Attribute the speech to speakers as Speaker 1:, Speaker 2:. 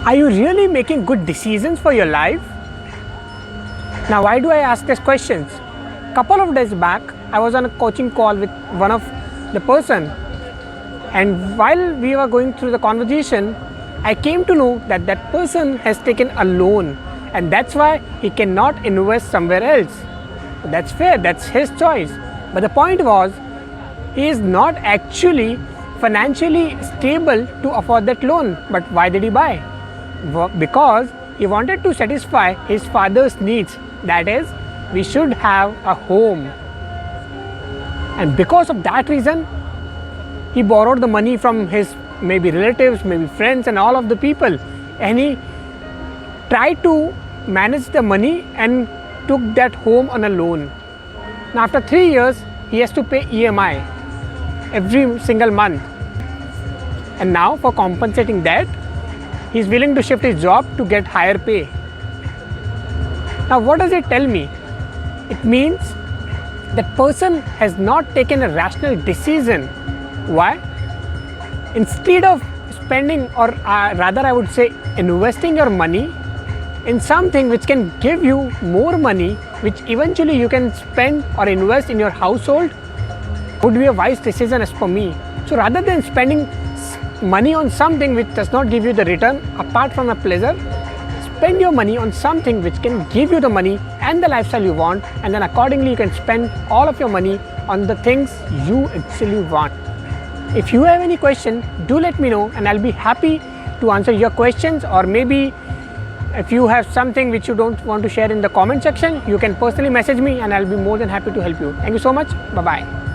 Speaker 1: Are you really making good decisions for your life? Now, why do I ask these questions? Couple of days back, I was on a coaching call with one of the person, and while we were going through the conversation, I came to know that that person has taken a loan, and that's why he cannot invest somewhere else. That's fair, that's his choice. But the point was, he is not actually financially stable to afford that loan. But why did he buy? Because he wanted to satisfy his father's needs. That is, we should have a home. And because of that reason, he borrowed the money from his maybe relatives, maybe friends, and all of the people. And he tried to manage the money and took that home on a loan. Now, after 3 years, he has to pay EMI every single month. And now, for compensating that, he is willing to shift his job to get higher pay. Now, what does it tell me? It means that person has not taken a rational decision. Why? Instead of spending, or rather I would say investing your money in something which can give you more money, which eventually you can spend or invest in your household, would be a wise decision as per me. So rather than spending money on something which does not give you the return apart from a pleasure, spend your money on something which can give you the money and the lifestyle you want, and then accordingly you can spend all of your money on the things you actually want. If you have any question, do let me know, and I'll be happy to answer your questions. Or maybe if you have something which you don't want to share in the comment section, you can personally message me and I'll be more than happy to help you. Thank you so much. Bye-bye.